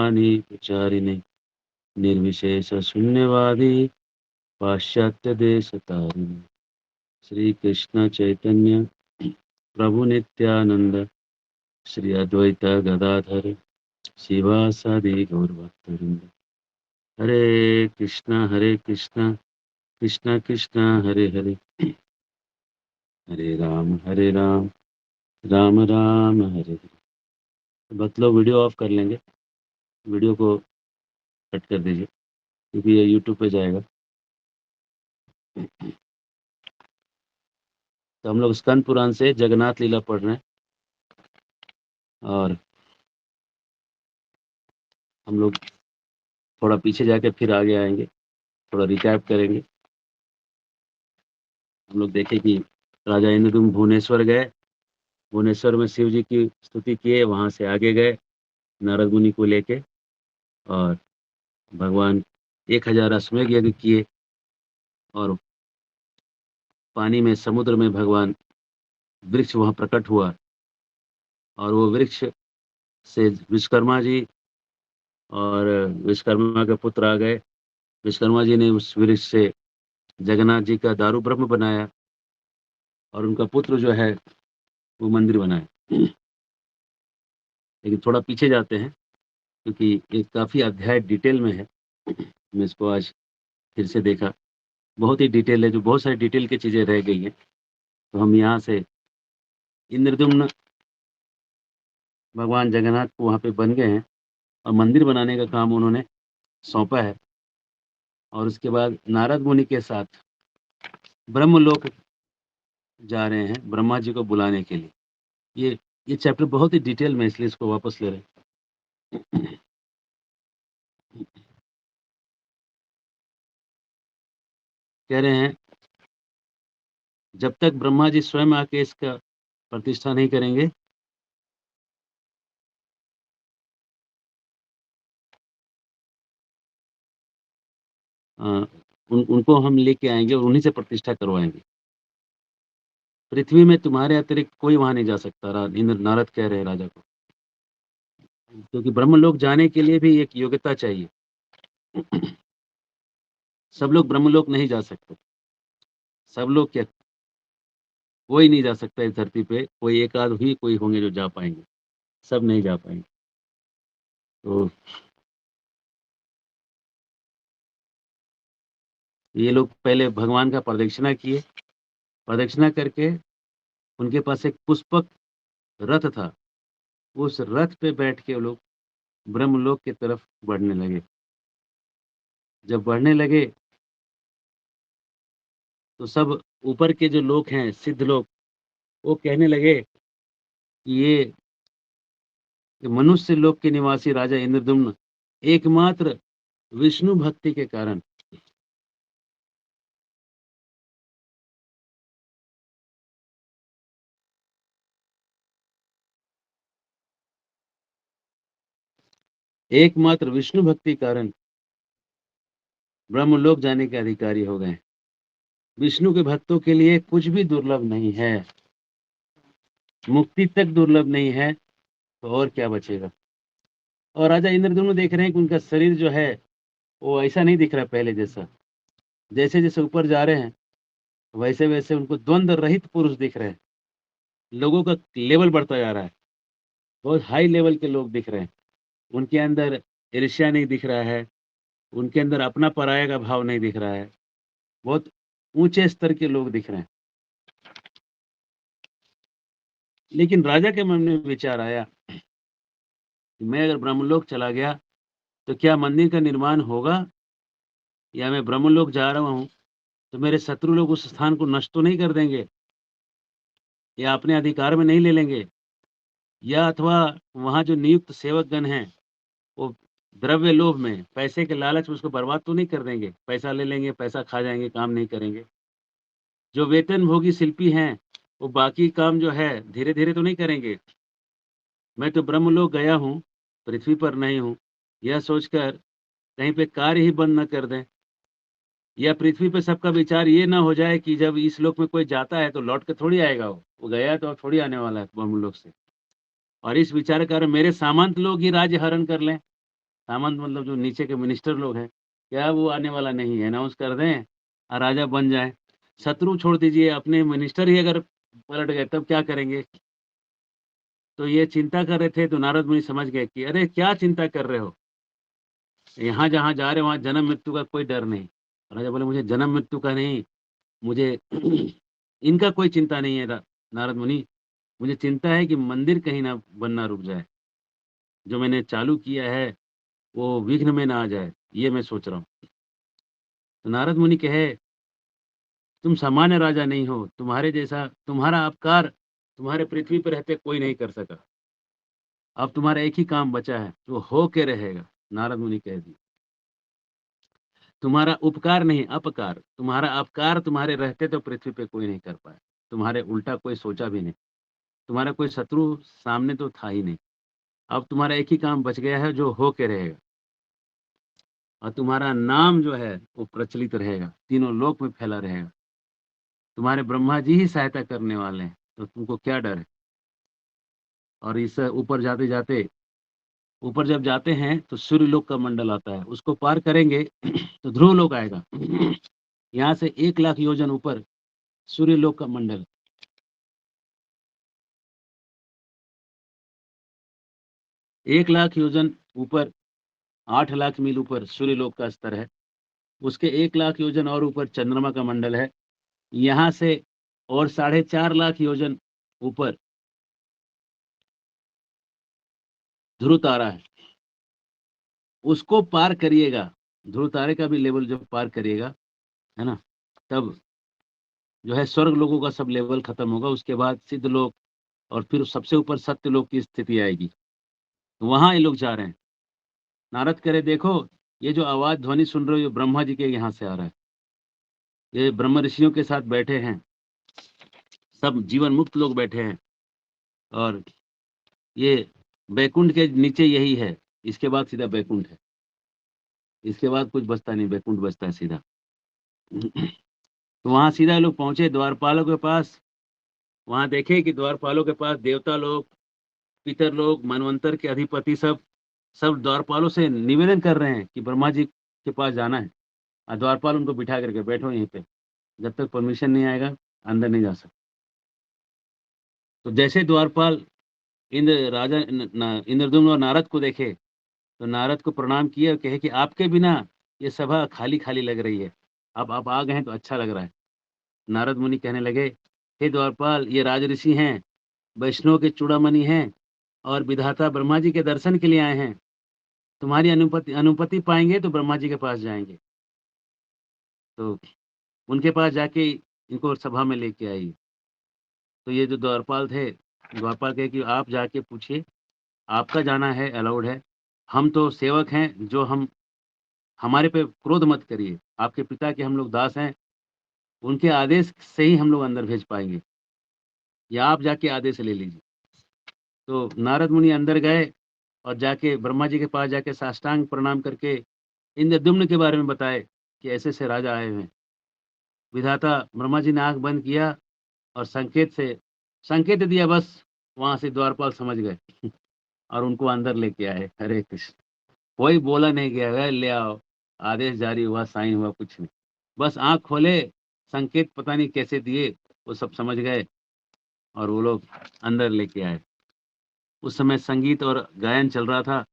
ब्रह्माणि विचारिणे निर्विशेष शून्यवादी पाश्चात्य देश तारिणे। श्री कृष्ण चैतन्य प्रभु नित्यानंद श्री अद्वैत गदाधर शिवासादि गौरभक्तवृंद। हरे कृष्णा कृष्णा कृष्णा हरे हरे, हरे राम राम राम हरे हरे। बत लोग वीडियो ऑफ कर लेंगे, वीडियो को कट कर दीजिए क्योंकि ये यूट्यूब पे जाएगा। तो हम लोग स्कंद पुराण से जगन्नाथ लीला पढ़ रहे हैं और हम लोग थोड़ा पीछे जाके फिर आगे आएंगे, थोड़ा रिकैप करेंगे। हम लोग देखें कि राजा इंद्रदुम्न भुवनेश्वर गए, भुवनेश्वर में शिव जी की स्तुति किए, वहाँ से आगे गए नारद मुनि को लेके और भगवान 1000 अश्वमेध यज्ञ किए और पानी में समुद्र में भगवान वृक्ष वहाँ प्रकट हुआ और वो वृक्ष से विश्वकर्मा जी और विश्वकर्मा के पुत्र आ गए। विश्वकर्मा जी ने उस वृक्ष से जगन्नाथ जी का दारू ब्रह्म बनाया और उनका पुत्र जो है वो मंदिर बनाया। लेकिन थोड़ा पीछे जाते हैं क्योंकि ये काफ़ी अध्याय डिटेल में है। मैं इसको आज फिर से देखा, बहुत ही डिटेल है, जो बहुत सारी डिटेल की चीज़ें रह गई हैं। तो हम यहाँ से इंद्रदुम्न भगवान जगन्नाथ को वहाँ पे बन गए हैं और मंदिर बनाने का काम उन्होंने सौंपा है। और उसके बाद नारद मुनि के साथ ब्रह्मलोक जा रहे हैं ब्रह्मा जी को बुलाने के लिए। ये चैप्टर बहुत ही डिटेल में, इसलिए इसको वापस ले रहे हैं। कह रहे हैं जब तक ब्रह्मा जी स्वयं आके इसका प्रतिष्ठा नहीं करेंगे उनको हम लेके आएंगे और उन्हीं से प्रतिष्ठा करवाएंगे। पृथ्वी में तुम्हारे अतिरिक्त कोई वहां नहीं जा सकता, इंद्र नारद कह रहे हैं राजा को, क्योंकि ब्रह्मलोक जाने के लिए भी एक योग्यता चाहिए। सब लोग ब्रह्मलोक नहीं जा सकते। सब लोग क्या, कोई नहीं जा सकता इस धरती पे, कोई एक आध ही कोई होंगे जो जा पाएंगे, सब नहीं जा पाएंगे। तो ये लोग पहले भगवान का प्रदक्षिणा किए, प्रदक्षिणा करके उनके पास एक पुष्पक रथ था, उस रथ पे बैठ के वो लोग ब्रह्मलोक की तरफ बढ़ने लगे। जब बढ़ने लगे तो सब ऊपर के जो लोग हैं सिद्ध लोग, वो कहने लगे कि ये मनुष्य लोक के निवासी राजा इंद्रदुम्न एकमात्र विष्णु भक्ति के कारण एकमात्र विष्णु भक्ति कारण ब्रह्मलोक जाने के अधिकारी हो गए। विष्णु के भक्तों के लिए कुछ भी दुर्लभ नहीं है, मुक्ति तक दुर्लभ नहीं है, तो और क्या बचेगा। और राजा इंद्रदुम्न देख रहे हैं कि उनका शरीर जो है वो ऐसा नहीं दिख रहा पहले जैसा। जैसे जैसे ऊपर जा रहे हैं वैसे वैसे उनको द्वंद्व रहित पुरुष दिख रहे हैं। लोगों का लेवल बढ़ता जा रहा है, बहुत हाई लेवल के लोग दिख रहे हैं। उनके अंदर ईर्ष्या नहीं दिख रहा है, उनके अंदर अपना पराया का भाव नहीं दिख रहा है, बहुत ऊंचे स्तर के लोग दिख रहे हैं। लेकिन राजा के मन में विचार आया कि मैं अगर ब्रह्मलोक चला गया तो क्या मंदिर का निर्माण होगा, या मैं ब्रह्मलोक जा रहा हूँ तो मेरे शत्रु लोग उस स्थान को नष्ट तो नहीं कर देंगे या अपने अधिकार में नहीं ले लेंगे, या अथवा वहाँ जो नियुक्त सेवकगण हैं वो द्रव्य लोभ में, पैसे के लालच में उसको बर्बाद तो नहीं कर देंगे, पैसा ले लेंगे, पैसा खा जाएंगे, काम नहीं करेंगे। जो वेतन भोगी शिल्पी हैं वो बाकी काम जो है धीरे धीरे तो नहीं करेंगे। मैं तो ब्रह्मलोक गया हूँ, पृथ्वी पर नहीं हूँ, यह सोचकर कहीं पे कार्य ही बंद न कर दें, या पृथ्वी पे सबका विचार ये ना हो जाए कि जब इस लोक में कोई जाता है तो लौट के थोड़ी आएगा, वो गया है तो अब थोड़ी आने वाला है ब्रह्मलोक से, और इस विचार के कारण मेरे सामंत लोग ही राज्य हरण कर लें, सामंत मतलब जो नीचे के मिनिस्टर लोग हैं, क्या वो आने वाला नहीं है, अनाउंस कर दें और राजा बन जाए। शत्रु छोड़ दीजिए, अपने मिनिस्टर ही अगर पलट गए तब क्या करेंगे? तो ये चिंता कर रहे थे, तो नारद मुनि समझ गए कि अरे क्या चिंता कर रहे हो? यहाँ जहाँ जा रहे हो वहाँ जन्म मृत्यु का कोई डर नहीं। राजा बोले मुझे जन्म मृत्यु का नहीं, मुझे इनका कोई चिंता नहीं है नारद मुनि, मुझे चिंता है कि मंदिर कहीं ना बनना रुक जाए। जो मैंने चालू किया है वो विघ्न में ना आ जाए, ये मैं सोच रहा हूँ। तो नारद मुनि कहे तुम सामान्य राजा नहीं हो, तुम्हारे जैसा तुम्हारा अपकार तुम्हारे पृथ्वी पर रहते कोई नहीं कर सका। अब तुम्हारा एक ही काम बचा है, वो हो के रहेगा। नारद मुनि कह दिए तुम्हारा उपकार नहीं अपकार, तुम्हारा अपकार तुम्हारे रहते तो पृथ्वी पे कोई नहीं कर पाया, तुम्हारे उल्टा कोई सोचा भी नहीं, तुम्हारा कोई शत्रु सामने तो था ही नहीं। अब तुम्हारा एक ही काम बच गया है जो हो के रहेगा, और तुम्हारा नाम जो है वो प्रचलित रहेगा, तीनों लोक में फैला रहेगा। तुम्हारे ब्रह्मा जी ही सहायता करने वाले हैं, तो तुमको क्या डर है? और इस ऊपर जाते जाते, ऊपर जब जाते हैं तो सूर्य लोक का मंडल आता है, उसको पार करेंगे तो ध्रुव लोक आएगा। यहाँ से 1 लाख योजन ऊपर सूर्य लोक का मंडल, 1 लाख योजन ऊपर, 8 लाख मील ऊपर सूर्य लोक का स्तर है। उसके 1 लाख योजन और ऊपर चंद्रमा का मंडल है। यहाँ से और 4.5 लाख योजन ऊपर ध्रुव तारा है, उसको पार करिएगा। ध्रुव तारे का भी लेवल जब पार करिएगा, है ना, तब जो है स्वर्ग लोगों का सब लेवल खत्म होगा। उसके बाद सिद्ध लोक और फिर सबसे ऊपर सत्य लोक की स्थिति आएगी। तो वहां ये लोग जा रहे हैं। नारद करे देखो, ये जो आवाज ध्वनि सुन रहे हो ये ब्रह्मा जी के यहाँ से आ रहा है। ये ब्रह्म ऋषियों के साथ बैठे हैं, सब जीवन मुक्त लोग बैठे हैं, और ये बैकुंठ के नीचे यही है। इसके बाद सीधा बैकुंठ है, इसके बाद कुछ बचता नहीं, बैकुंठ बचता है सीधा। तो वहां सीधा लोग पहुंचे द्वारपालों के पास। वहां देखे कि द्वारपालों के पास देवता लोग, पितर लोग, मनवंतर के अधिपति सब सब द्वारपालों से निवेदन कर रहे हैं कि ब्रह्मा जी के पास जाना है। और द्वारपाल उनको बिठा करके बैठो यहीं पे, जब तक परमिशन नहीं आएगा अंदर नहीं जा सकते। तो जैसे द्वारपाल इंद्र राजा इंद्रदुम्न और नारद को देखे, तो नारद को प्रणाम किए और कहे कि आपके बिना ये सभा खाली खाली लग रही है, अब आप आ गए हैं तो अच्छा लग रहा है। नारद मुनि कहने लगे हे द्वारपाल, ये राजऋषि हैं, वैष्णव के चूड़ामणि हैं, और विधाता ब्रह्मा जी के दर्शन के लिए आए हैं। तुम्हारी अनुपति अनुपति पाएंगे तो ब्रह्मा जी के पास जाएंगे। तो उनके पास जाके इनको सभा में लेके आई। तो ये जो द्वारपाल थे, द्वारपाल कहे कि आप जाके पूछिए, आपका जाना है अलाउड है, हम तो सेवक हैं, जो हम हमारे पे क्रोध मत करिए, आपके पिता के हम लोग दास हैं, उनके आदेश से ही हम लोग अंदर भेज पाएंगे, या आप जाके आदेश ले लीजिए। तो नारद मुनि अंदर गए और जाके ब्रह्मा जी के पास जाके साष्टांग प्रणाम करके इंद्रद्युम्न के बारे में बताए कि ऐसे से राजा आए हुए हैं। विधाता ब्रह्मा जी ने आंख बंद किया और संकेत दिया, बस वहां से द्वारपाल समझ गए और उनको अंदर लेके आए। हरे कृष्ण। कोई बोला नहीं गया है ले आओ, आदेश जारी हुआ, साइन हुआ, कुछ नहीं। बस आंख खोले, संकेत पता नहीं कैसे दिए, वो सब समझ गए और वो लोग अंदर लेके आए। उस समय संगीत और गायन चल रहा था।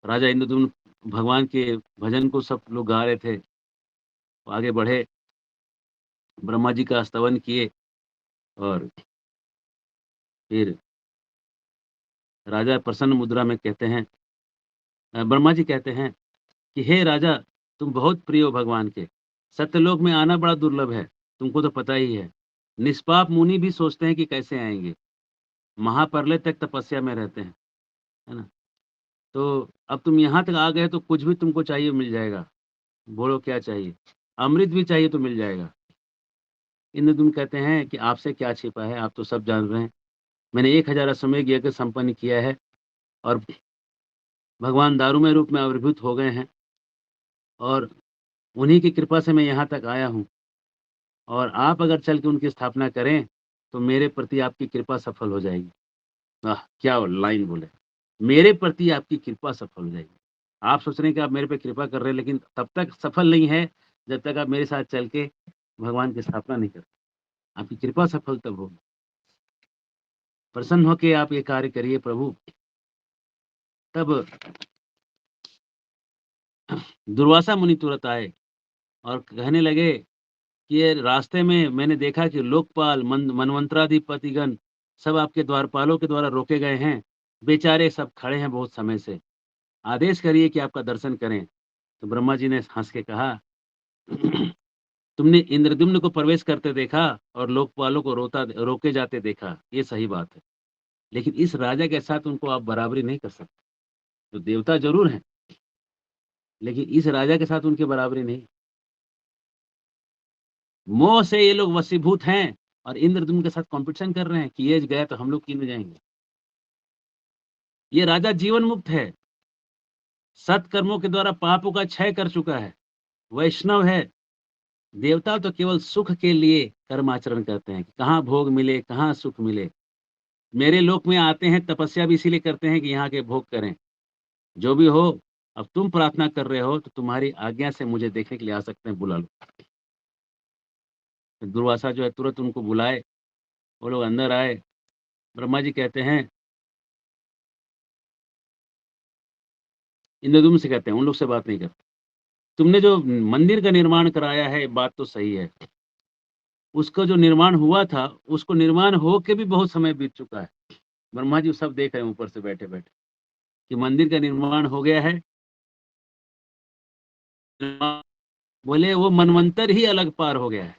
राजा इंद्रद्युम्न भगवान के भजन को सब लोग गा रहे थे। वो आगे बढ़े, ब्रह्मा जी का स्तवन किए, और फिर राजा प्रसन्न मुद्रा में कहते हैं, ब्रह्मा जी कहते हैं कि हे राजा, तुम बहुत प्रिय हो भगवान के, सत्यलोक में आना बड़ा दुर्लभ है, तुमको तो पता ही है। निष्पाप मुनि भी सोचते हैं कि कैसे आएंगे, महाप्रलय तक तपस्या में रहते हैं, है ना। तो अब तुम यहाँ तक आ गए तो कुछ भी तुमको चाहिए मिल जाएगा, बोलो क्या चाहिए? अमृत भी चाहिए तो मिल जाएगा। इंद्रद्युम्न कहते हैं कि आपसे क्या छिपा है, आप तो सब जान रहे हैं। मैंने 1000 अश्वमेध यज्ञ संपन्न किया है, और भगवान दारूमय रूप में आविर्भूत हो गए हैं, और उन्हीं की कृपा से मैं यहाँ तक आया हूँ। और आप अगर चल के उनकी स्थापना करें तो मेरे प्रति आपकी कृपा सफल हो जाएगी। वाह क्या लाइन बोले। मेरे प्रति आपकी कृपा सफल हो जाएगी। आप सोच रहे हैं कि आप मेरे पे कृपा कर रहे हैं, लेकिन तब तक सफल नहीं है जब तक आप मेरे साथ चल के भगवान की स्थापना नहीं करते। आपकी कृपा सफल तब होगी। प्रसन्न होके आप ये कार्य करिए प्रभु। तब दुर्वासा मुनि तुरंत आए और कहने लगे कि ये रास्ते में मैंने देखा कि लोकपाल मनवंतराधिपतिगण सब आपके द्वारपालों के द्वारा रोके गए हैं। बेचारे सब खड़े हैं बहुत समय से। आदेश करिए कि आपका दर्शन करें। तो ब्रह्मा जी ने हंस के कहा तुमने इंद्रद्युम्न को प्रवेश करते देखा और लोकपालों को रोके जाते देखा, ये सही बात है। लेकिन इस राजा के साथ उनको आप बराबरी नहीं कर सकते। तो देवता जरूर हैं, लेकिन इस राजा के साथ उनकी बराबरी नहीं। मोह से ये लोग वशीभूत हैं और इंद्रद्युम्न के साथ कंपटीशन कर रहे हैं कि ये गया तो हम लोग क्यों नहीं जाएंगे। ये राजा जीवन मुक्त है, सत्कर्मों के द्वारा पापों का क्षय कर चुका है, वैष्णव है। देवता तो केवल सुख के लिए कर्म आचरण करते हैं कि कहाँ भोग मिले, कहाँ सुख मिले। मेरे लोक में आते हैं, तपस्या भी इसीलिए करते हैं कि यहाँ के भोग करें। जो भी हो, अब तुम प्रार्थना कर रहे हो तो तुम्हारी आज्ञा से मुझे देखने के लिए आ सकते हैं, बुला लो। फिर दुर्वासा जो है तुरंत उनको बुलाए, वो लोग अंदर आए। ब्रह्मा जी कहते हैं, इंद्रद्युम्न से कहते हैं, उन लोग से बात नहीं करते, तुमने जो मंदिर का निर्माण कराया है बात तो सही है, उसका जो निर्माण हुआ था उसको निर्माण हो के भी बहुत समय बीत चुका है। ब्रह्मा जी सब देख रहे हैं ऊपर से बैठे बैठे कि मंदिर का निर्माण हो गया है। बोले वो मनवंतर ही अलग पार हो गया है।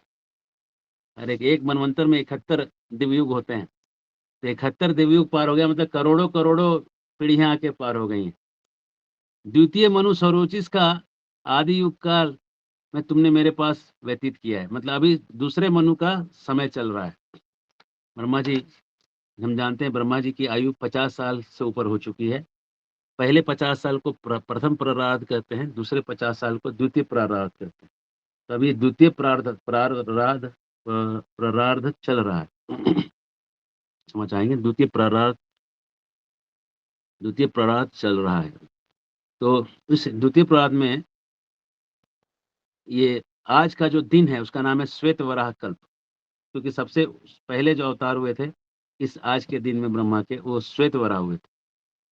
अरे एक मनवंतर में 71 दिवयुग होते हैं, तो 71 दिवयुग पार हो गया, मतलब करोड़ों करोड़ों पीढ़ियां आके पार हो गई हैं। द्वितीय मनु सरोचिस का आदि युग काल में तुमने मेरे पास व्यतीत किया है, मतलब अभी दूसरे मनु का समय चल रहा है। ब्रह्मा जी, हम जानते हैं ब्रह्मा जी की आयु 50 साल से ऊपर हो चुकी है। पहले 50 साल को प्रथम प्रारार्ध कहते हैं, दूसरे 50 साल को द्वितीय प्रारार्ध कहते हैं। तो अभी द्वितीय प्रारार्ध चल रहा है। समझ आएंगे, द्वितीय प्रारार्ध चल रहा है। तो इस द्वितीय प्रारार्ध में ये आज का जो दिन है उसका नाम है श्वेत वराह कल्प, क्योंकि सबसे पहले जो अवतार हुए थे इस आज के दिन में ब्रह्मा के, वो श्वेत वराह हुए थे।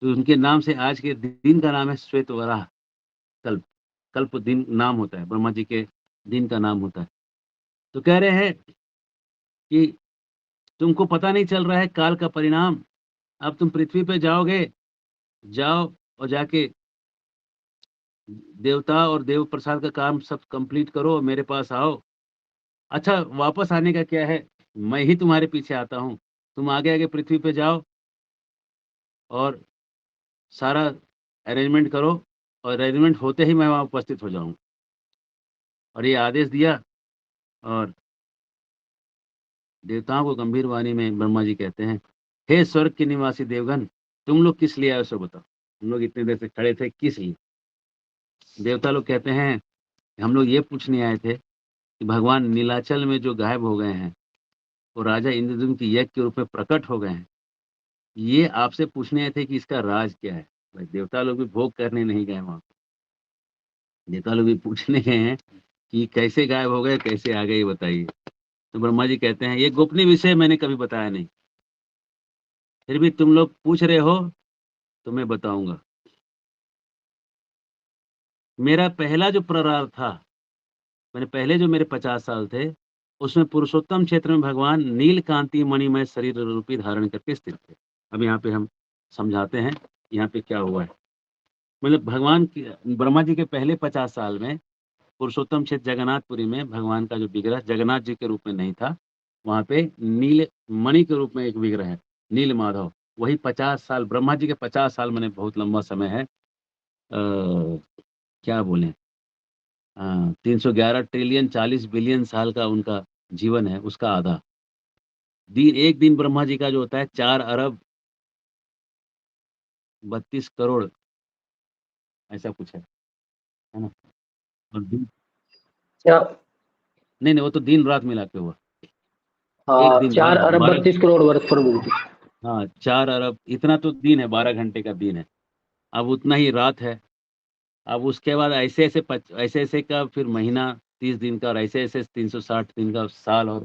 तो उनके नाम से आज के दिन का नाम है श्वेत वराह कल्प। कल्प दिन नाम होता है, ब्रह्मा जी के दिन का नाम होता है। तो कह रहे हैं कि तुमको पता नहीं चल रहा है काल का परिणाम। अब तुम पृथ्वी पे जाओगे, जाओ और जाके देवता और देव प्रसाद का काम सब कंप्लीट करो, मेरे पास आओ। अच्छा, वापस आने का क्या है, मैं ही तुम्हारे पीछे आता हूँ। तुम आगे आगे पृथ्वी पे जाओ और सारा अरेंजमेंट करो, और अरेंजमेंट होते ही मैं वहाँ उपस्थित हो जाऊँ। और ये आदेश दिया, और देवताओं को गंभीर वाणी में ब्रह्मा जी कहते हैं, हे स्वर्ग के निवासी देवगण, तुम लोग किस लिए आए सो बताओ। हम लोग इतने देर से खड़े थे, किस लिए। देवता लोग कहते हैं, हम लोग ये पूछने आए थे कि भगवान नीलाचल में जो गायब हो गए हैं, वो राजा इंद्रद्युम्न की यज्ञ के रूप में प्रकट हो गए हैं, ये आपसे पूछने आए थे कि इसका राज क्या है। भाई देवता लोग भी भोग करने नहीं गए वहां, देवता लोग भी पूछने गए हैं कि कैसे गायब हो गए, कैसे आ गए, ये बताइए। तो ब्रह्मा जी कहते हैं, ये गोपनीय विषय मैंने कभी बताया नहीं, फिर भी तुम लोग पूछ रहे हो तो मैं बताऊंगा। मेरा पहला जो प्रारब्ध था, मैंने पहले जो मेरे 50 साल थे, उसमें पुरुषोत्तम क्षेत्र में भगवान नीलकांति मणिमय शरीर रूपी धारण करके स्थित थे। अब यहाँ पे हम समझाते हैं यहाँ पे क्या हुआ है। मतलब भगवान की, ब्रह्मा जी के पहले 50 साल में पुरुषोत्तम क्षेत्र जगन्नाथपुरी में भगवान का जो विग्रह जगन्नाथ जी के रूप में नहीं था, वहाँ पे नील मणि के रूप में एक विग्रह है, नील माधव। वही 50 साल, ब्रह्मा जी के 50 साल मैंने बहुत लंबा समय है। क्या बोले, 311 ट्रिलियन 40 बिलियन साल का उनका जीवन है, उसका आधा दिन। एक दिन ब्रह्मा जी का जो होता है 4 अरब 32 करोड़, ऐसा कुछ है ना। और दिन, क्या? नहीं नहीं, वो तो दिन रात मिला के हुआ। एक हाँ, दिन चार रात अरब 12, 32 करोड़ वर्ष प्रभु। हाँ, 4 अरब इतना तो दिन है, 12 घंटे का दिन है। अब उतना ही रात है। अब उसके बाद ऐसे-ऐसे का फिर महीना 30 दिन का, और ऐसे-ऐसे 360 दिन का साल, और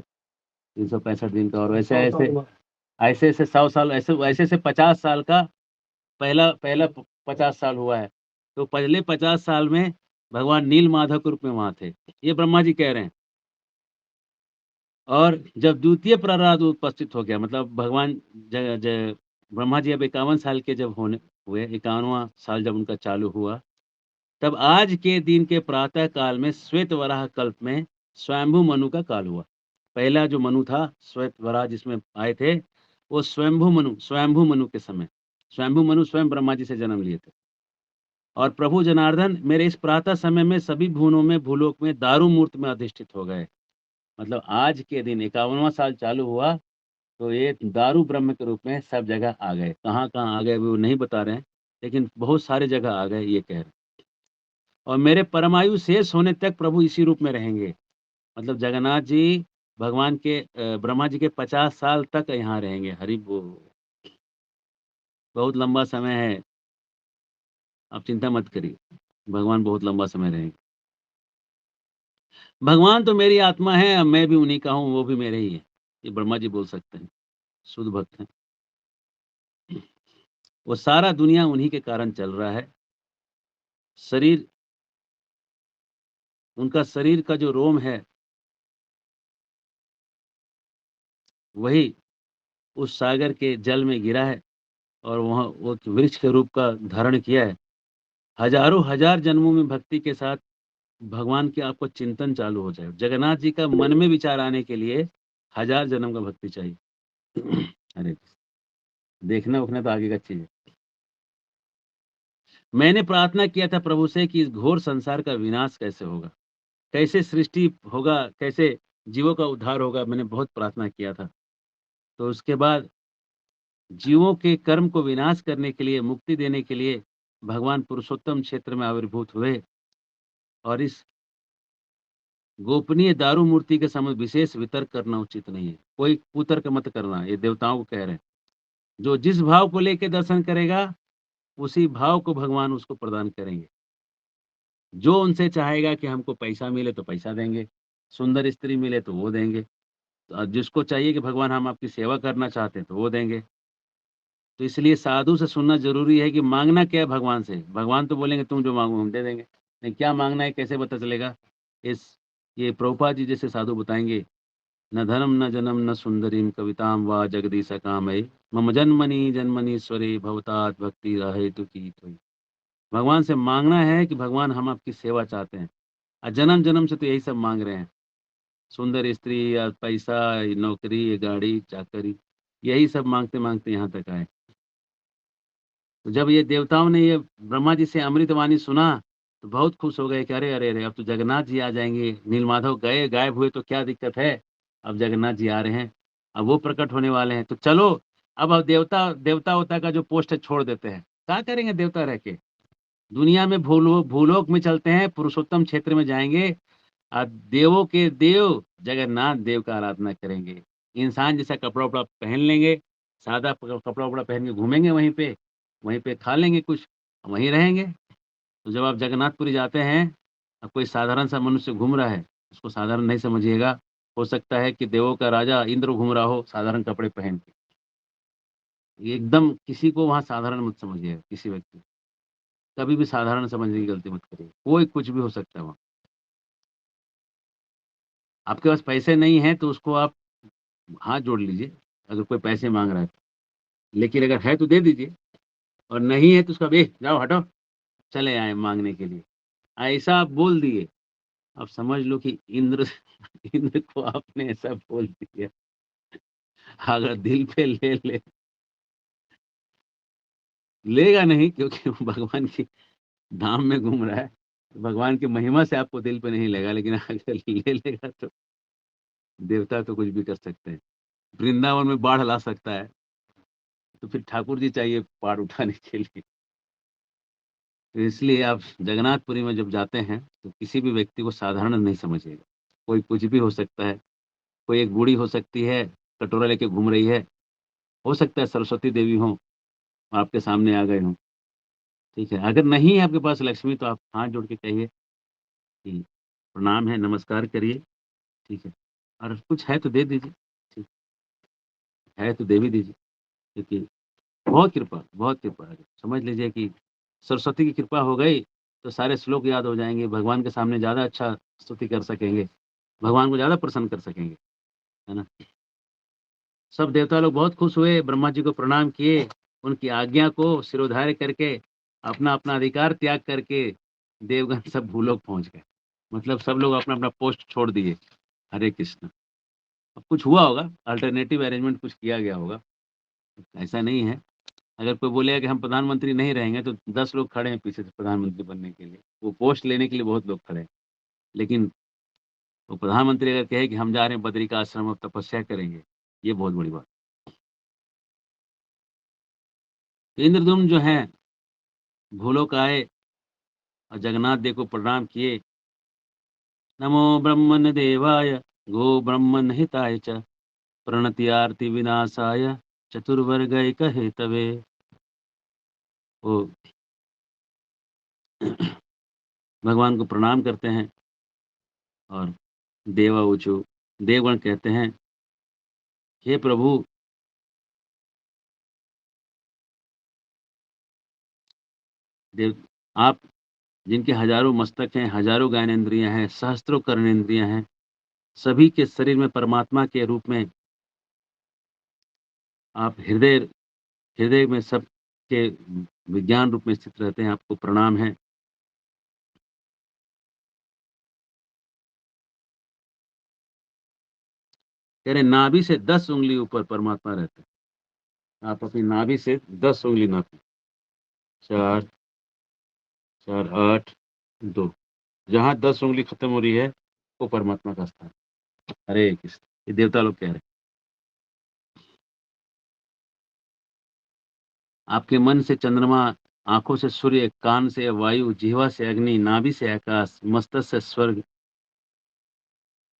365 दिन का, और ऐसे-ऐसे ऐसे-ऐसे 100 साल, ऐसे-ऐसे 50 साल का पहला पहला प 50 साल हुआ है। तो पहले 50 साल में भगवान नीलमाधव के रूप में वहाँ थे। ये ब्रह्मा जी कह रहे हैं। और जब द्वितीय प्रहलाद उपस्थित हो गया, मतलब भगवान ज ज ब्रह्मा जी अब 51 साल के जब होने हुए, 51वाँ साल जब उनका चालू हुआ, तब आज के दिन के प्रातः काल में श्वेत वराह कल्प में स्वयंभू मनु का काल हुआ। पहला जो मनु था, श्वेत वराह जिसमें आए थे, वो स्वयंभू मनु के समय, स्वयंभू मनु स्वयं ब्रह्मा जी से जन्म लिए थे। और प्रभु जनार्दन मेरे इस प्रातः समय में सभी भुवनों में, भूलोक में दारू मूर्त में अधिष्ठित हो गए। मतलब आज के दिन 51वां साल चालू हुआ, तो ये दारू ब्रह्म के रूप में सब जगह आ गए। कहाँ-कहाँ आ गए वो नहीं बता रहे हैं, लेकिन बहुत सारे जगह आ गए, ये कह रहे हैं। और मेरे परमायु शेष होने तक प्रभु इसी रूप में रहेंगे। मतलब जगन्नाथ जी भगवान के ब्रह्मा जी के 50 साल तक यहाँ रहेंगे। हरि बोल। बहुत लंबा समय है, आप चिंता मत करिए। भगवान बहुत लंबा समय रहेंगे। भगवान तो मेरी आत्मा है, मैं भी उन्हीं का हूँ, वो भी मेरे ही है। ये ब्रह्मा जी बोल सकते हैं, शुद्ध भक्त हैं। वो सारा दुनिया उन्हीं के कारण चल रहा है। शरीर, उनका शरीर का जो रोम है, वही उस सागर के जल में गिरा है, और वहाँ वो वृक्ष के रूप का धारण किया है। हजारों हजार जन्मों में भक्ति के साथ भगवान की आपको चिंतन चालू हो जाए। जगन्नाथ जी का मन में विचार आने के लिए 1000 जन्म का भक्ति चाहिए। अरे! देखना उखना तो आगे का चीज़ है। मैंने प्रार्थना किया था प्रभु से कि इस घोर संसार का विनाश कैसे होगा? कैसे सृष्टि होगा? कैसे जीवों का उद्धार होगा? मैंने बहुत प्रार्थना किया था। तो उसके बाद जीवों के कर्म को विनाश करने के लिए, मुक्ति देने के लिए भगवान पुरुषोत्तम क्षेत्र में आविर्भूत हुए, और इस गोपनीय दारू मूर्ति के समय विशेष वितर्क करना उचित नहीं है। कोई कुतर्क मत करना, ये देवताओं को कह रहे हैं। जो जिस भाव को लेके दर्शन करेगा, उसी भाव को भगवान उसको प्रदान करेंगे। जो उनसे चाहेगा कि हमको पैसा मिले तो पैसा देंगे, सुंदर स्त्री मिले तो वो देंगे। तो जिसको चाहिए कि भगवान हम आपकी सेवा करना चाहते हैं तो वो देंगे। तो इसलिए साधु से सुनना ज़रूरी है कि माँगना क्या है भगवान से? भगवान तो बोलेंगे तुम जो माँगो हम दे देंगे। नहीं, क्या माँगना है कैसे पता चलेगा? इस ये प्रभुपाद जी जैसे साधु बताएँगे, न धनं न जनं न सुंदरीं कवितां वा जगदीश कामये मम जन्मनि जन्मनीश्वरे भवतात् भक्तिरहेतुकी त्वयि। भगवान से माँगना है कि भगवान हम आपकी सेवा चाहते हैं। जन्म-जन्म से तो यही सब माँग रहे हैं। सुंदर स्त्री या पैसा, नौकरी, गाड़ी, चाकरी, यही सब माँगते-माँगते यहाँ तक आए। तो जब ये देवताओं ने ये ब्रह्मा जी से अमृतवाणी सुना, तो बहुत खुश हो गए कि अरे, अरे, अरे! अब तो जगन्नाथ जी आ जाएँगे। नीलमाधव गए, गायब हुए तो क्या दिक्कत है? अब जगन्नाथ जी आ रहे हैं, अब वो प्रकट होने वाले हैं। तो चलो, अब देवता-वेवता का जो पोस्ट है छोड़ देते हैं। क्या करेंगे देवता रह के? दुनिया में भूलोक में चलते हैं, पुरुषोत्तम क्षेत्र में जाएँगे, देवों के देव जगन्नाथ देव का आराधना करेंगे। इंसान जैसा कपड़ा-वपड़ा पहन लेंगे, सादा प कपड़ा-वपड़ा पहन के घूमेंगे वहीं पे खा लेंगे कुछ, वहीं रहेंगे। तो जब आप जगन्नाथपुरी जाते हैं, अब कोई साधारण सा मनुष्य घूम रहा है, उसको साधारण नहीं समझिएगा। हो सकता है कि देवों का राजा इंद्र घूम रहा हो साधारण कपड़े पहन के। एकदम किसी को वहाँ साधारण मत समझिएगा, किसी व्यक्ति को। कभी भी साधारण समझने की गलती मत करिए। कोई कुछ भी हो सकता है वहाँ। आपके पास पैसे नहीं हैं तो उसको आप हाथ जोड़ लीजिए, अगर कोई पैसे माँग रहा है तो। लेकिन अगर है तो दे दीजिए, और नहीं है तो उसका जाओ हटो, चले आए माँगने के लिए। ऐसा आप बोल दिए, अब समझ लो कि इंद्र इंद्र को आपने ऐसा बोल दिया, अगर दिल पे ले लेगा नहीं, क्योंकि वो भगवान की धाम में घूम रहा है। भगवान की महिमा से आपको दिल पे नहीं लेगा, लेकिन अगर ले लेगा तो देवता तो कुछ भी कर सकते हैं। वृंदावन में बाढ़ ला सकता है, तो फिर ठाकुर जी चाहिए बाढ़ उठाने के लिए। तो इसलिए आप जगन्नाथपुरी में जब जाते हैं, तो किसी भी व्यक्ति को साधारण नहीं समझिएगा। कोई कुछ भी हो सकता है, कोई एक बूढ़ी हो सकती है, कटोरा लेके घूम रही है, हो सकता है सरस्वती देवी हों, आपके सामने आ गए हों, ठीक है। अगर नहीं है आपके पास लक्ष्मी तो आप हाथ जोड़ के कहिए कि प्रणाम है, नमस्कार करिए, ठीक है। और कुछ है तो दे दीजिए, ठीक है तो दे भी दीजिए, क्योंकि बहुत कृपा है। समझ लीजिए कि सरस्वती की कृपा हो गई, तो सारे श्लोक याद हो जाएँगे, भगवान के सामने ज़्यादा अच्छा स्तुति कर सकेंगे, भगवान को ज़्यादा प्रसन्न कर सकेंगे, है ना? सब देवता लोग बहुत खुश हुए, ब्रह्मा जी को प्रणाम किए, उनकी आज्ञा को शिरोधार्य करके, अपना-अपना अधिकार त्याग करके देवगण सब भूलोक पहुँच गए। मतलब सब लोग अपना-अपना पोस्ट छोड़ दिए। हरे कृष्ण। अब कुछ हुआ होगा, अल्टरनेटिव अरेंजमेंट कुछ किया गया होगा, ऐसा नहीं है। अगर कोई बोलेगा कि हम प्रधानमंत्री नहीं रहेंगे, तो 10 लोग खड़े हैं पीछे से प्रधानमंत्री बनने के लिए। वो पोस्ट लेने के लिए बहुत लोग खड़े हैं। लेकिन वो प्रधानमंत्री अगर कहे कि हम जा रहे हैं बद्री का आश्रम अब तपस्या करेंगे, ये बहुत बड़ी बात। तो इंद्रद्युम्न जो हैं, भूलोक आए और जगन्नाथ देव को प्रणाम किए। नमो ब्रह्मन् देवाय गो ब्रह्मन् हिताय च प्रणति आरति विनाशाय चतुर्वर्गैक हेतवे। वो भगवान को प्रणाम करते हैं और देवाऊचु देवगण कहते हैं, हे प्रभु, देव आप जिनके हजारों मस्तक हैं, हजारों ज्ञानेंद्रियाँ हैं, सहस्त्रों कर्णेंद्रियाँ हैं, सभी के शरीर में परमात्मा के रूप में आप हृदय हृदय में सबके विज्ञान रूप में स्थित रहते हैं, आपको प्रणाम है। कह रहे नाभि से 10 उँगली ऊपर परमात्मा रहते हैं। आप अपनी नाभि से 10 उँगली नापें। 4, 4, 8, 2 जहाँ 10 उँगली खत्म हो रही है, वो परमात्मा का स्थान। हरे कृष्ण। ये देवता लोग कह रहे हैं। आपके मन से चंद्रमा, आँखों से सूर्य, कान से वायु, जिह्वा से अग्नि, नाभि से आकाश, मस्तक से स्वर्ग,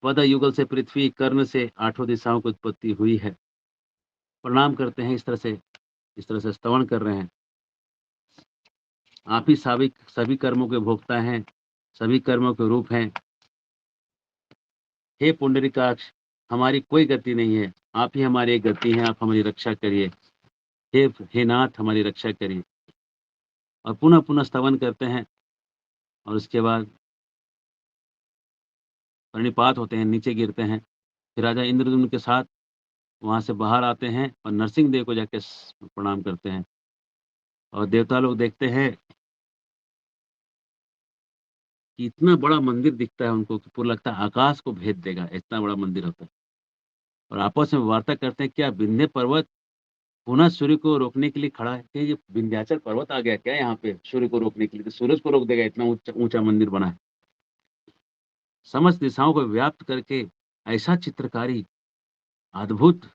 पद युगल से पृथ्वी, कर्ण से आठों दिशाओं की उत्पत्ति हुई है। प्रणाम करते हैं इस तरह से स्तवन कर रहे हैं। आप ही सभी कर्मों के भोक्ता हैं, सभी कर्मों के रूप हैं। हे पुंडरीकाक्ष, हमारी कोई गति नहीं है, आप ही हमारी एक गति हैं, आप हमारी रक्षा करिए। हे नाथ हमारी रक्षा करिए। और पुनः-पुनः स्तवन करते हैं और उसके बाद प्रणिपात होते हैं, नीचे गिरते हैं। फिर राजा इंद्रद्युम्न के साथ वहाँ से बाहर आते हैं और नरसिंह देव को जाके प्रणाम करते हैं। और देवता लोग देखते हैं कि इतना बड़ा मंदिर दिखता है उनको कि पूरा लगता है आकाश को भेद देगा, इतना बड़ा मंदिर होता है। और आपस में वार्ता करते हैं, क्या विंध्य पर्वत पुनः सूर्य को रोकने के लिए खड़ा है? क्या ये विंध्याचल पर्वत आ गया क्या यहाँ पे सूर्य को रोकने के लिए? तो सूरज को रोक देगा, इतना ऊँचा मंदिर बना है। समस्त दिशाओं को व्याप्त करके ऐसा चित्रकारी अद्भुत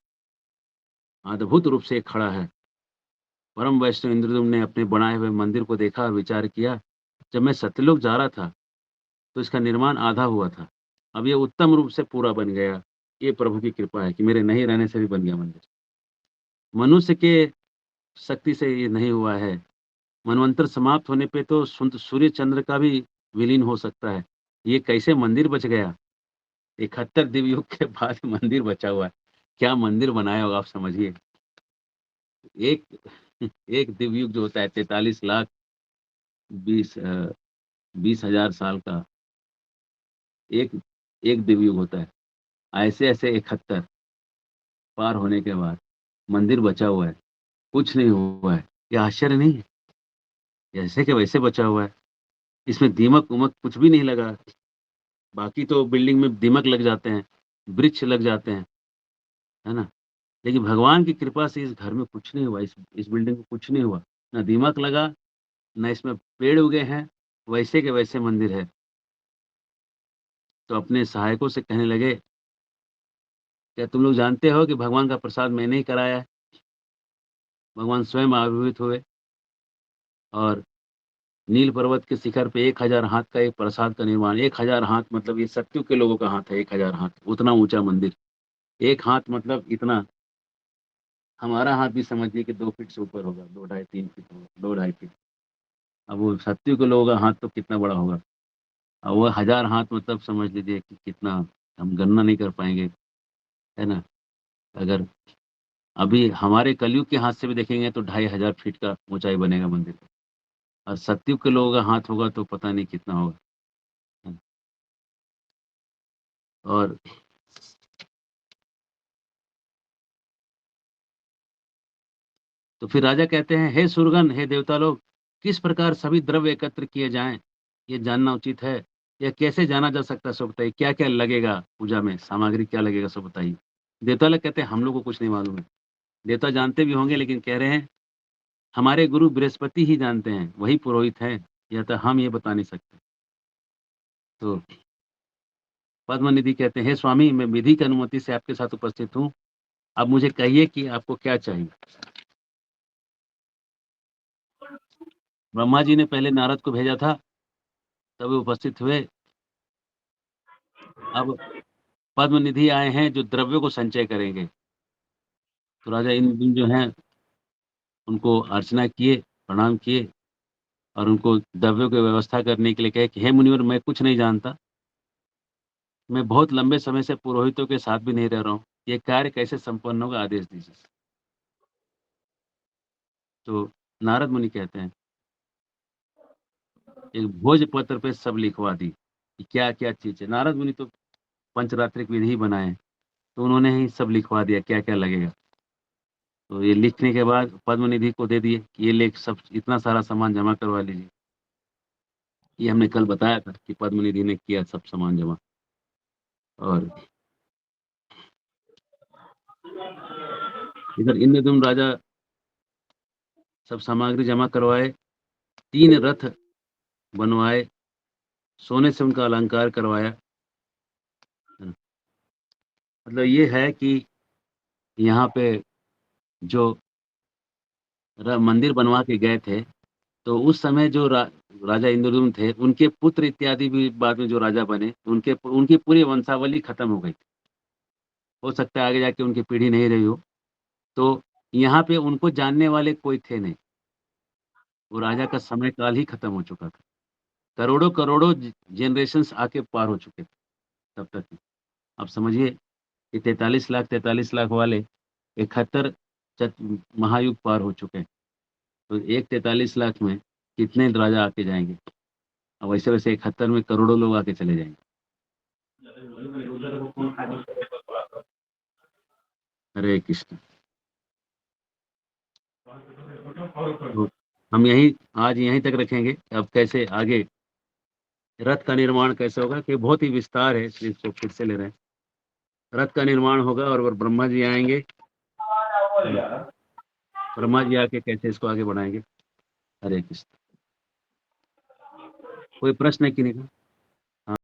अद्भुत रूप से खड़ा है। परम वैष्णव इंद्रद्युम्न ने अपने बनाए हुए मंदिर को देखा और विचार किया, जब मैं सत्यलोक जा रहा था, तो इसका निर्माण आधा हुआ था। अब ये उत्तम रूप से पूरा बन गया। ये प्रभु की कृपा है कि मेरे नहीं रहने से भी बन गया मंदिर। मनुष्य के शक्ति से ये नहीं हुआ है। मनवंतर समाप्त होने पे तो सूर्य चंद्र का भी विलीन हो सकता है। ये कैसे मंदिर बच गया? 71 दिवयुग के बाद मंदिर बचा हुआ है। क्या मंदिर बनाया होगा आप समझिए। एक एक दिवयुग जो होता है 43 लाख 20,000 साल का एक एक दिवयुग होता है। ऐसे-ऐसे 71 पार होने के बाद मंदिर बचा हुआ है, कुछ नहीं हुआ है। ये आश्चर्य नहीं है? जैसे के वैसे बचा हुआ है। इसमें दीमक-वीमक कुछ भी नहीं लगा। बाकी तो बिल्डिंग में दीमक लग जाते हैं, वृक्ष लग जाते हैं, है ना? लेकिन भगवान की कृपा से इस घर में कुछ नहीं हुआ, इस बिल्डिंग को कुछ नहीं हुआ। ना दीमक लगा, ना इसमें पेड़ उगे हैं, वैसे के वैसे मंदिर है। तो अपने सहायकों से कहने लगे, क्या तुम लोग जानते हो कि भगवान का प्रसाद मैंने ही कराया है? भगवान स्वयं आविर्भूत हुए और नील पर्वत के शिखर पे 1000 हाथ का एक प्रसाद का निर्माण। 1000 हाथ मतलब ये सत्युग के लोगों का हाथ है, 1000 हाथ, उतना ऊँचा मंदिर। 1 हाथ मतलब इतना हमारा हाथ भी समझिए कि 2 फीट से ऊपर होगा, 2 ढाई 3 फीट होगा, 2 ढाई फीट। अब वो सत्ती के लोगों का हाथ तो कितना बड़ा होगा। अब वो 1000 हाथ मतलब समझ लीजिए कि कितना, हम गणना नहीं कर पाएँगे, है ना? अगर अभी हमारे कलयुग के हाथ से भी देखेंगे तो 2500 फीट का ऊँचाई बनेगा मंदिर का, और सतयुग के लोगों का हाथ होगा तो पता नहीं कितना होगा। है। और तो फिर राजा कहते हैं, हे सुरगण, हे देवता लोग, किस प्रकार सभी द्रव्य एकत्र किए जाएँ, ये जानना उचित है। या कैसे जाना जा सकता है, सो बताइए। क्या-क्या लगेगा पूजा में, सामग्री क्या लगेगा, सो बताइए। देवता लोग कहते हैं, हम लोग को कुछ नहीं मालूम है। देवता जानते भी होंगे लेकिन कह रहे हैं, हमारे गुरु बृहस्पति ही जानते हैं, वही पुरोहित हैं, या तो हम ये बता नहीं सकते। तो पद्मनिधि कहते हैं, हे स्वामी, मैं विधि की अनुमति से आपके साथ उपस्थित हूँ। अब मुझे कहिए कि आपको क्या चाहिए? ब्रह्मा जी ने पहले नारद को भेजा था, तब वे उपस्थित हुए। अब पद्मनिधि आए हैं जो द्रव्यों को संचय करेंगे। तो राजा इंद्रद्युम्न जो हैं, उनको अर्चना किए, प्रणाम किए और उनको द्रव्यों की व्यवस्था करने के लिए कहे कि हे मुनिवर, मैं कुछ नहीं जानता। मैं बहुत लंबे समय से पुरोहितों के साथ भी नहीं रह रहा हूँ। ये कार्य कैसे संपन्न होगा, आदेश दीजिए। तो नारद मुनि कहते हैं, एक भोजपत्र पे सब लिखवा दी कि क्या-क्या चीज़ है। नारद मुनि तो पंचरात्रिक विधि ही बनाए हैं, तो उन्होंने ही सब लिखवा दिया क्या-क्या लगेगा। तो ये लिखने के बाद पद्मनिधि को दे दिए कि ये लेख सब इतना सारा सामान जमा करवा लीजिए। ये हमने कल बताया था कि पद्मनिधि ने किया सब सामान जमा। और इधर इंद्रद्युम्न राजा सब सामग्री जमा करवाए, 3 रथ बनवाए, सोने से उनका अलंकार करवाया। मतलब ये है कि यहाँ पे जो मंदिर बनवा के गए थे, तो उस समय जो राजा इंद्रद्युम्न थे, उनके पुत्र इत्यादि भी बाद में जो राजा बने, उनकी पूरी वंशावली खत्म हो गई। हो सकता है आगे जाके उनकी पीढ़ी नहीं रही हो। तो यहाँ पे उनको जानने वाले कोई थे नहीं। वो राजा का समय काल ही खत्म हो चुका था। करोड़ों-करोड़ों जनरेशंस आके पार हो चुके थे तब तक। आप समझिए कि 43 लाख वाले 71 चत महायुग पार हो चुके हैं। तो एक 43 लाख में कितने राजा आके जाएँगे? अब वैसे-वैसे 71 में करोड़ों लोग आके चले जाएँगे। हरे कृष्ण। तो हम आज यहीं तक रखेंगे। अब कैसे आगे रथ का निर्माण कैसे होगा, कि बहुत ही विस्तार है, इसलिए इसको फिर से ले रहे हैं। रथ का निर्माण होगा और ब्रह्मा जी आएँगे। ब्रह्मा जी आके कैसे इसको आगे बढ़ाएँगे। हरे कृष्ण। कोई प्रश्न है किन्हीं का?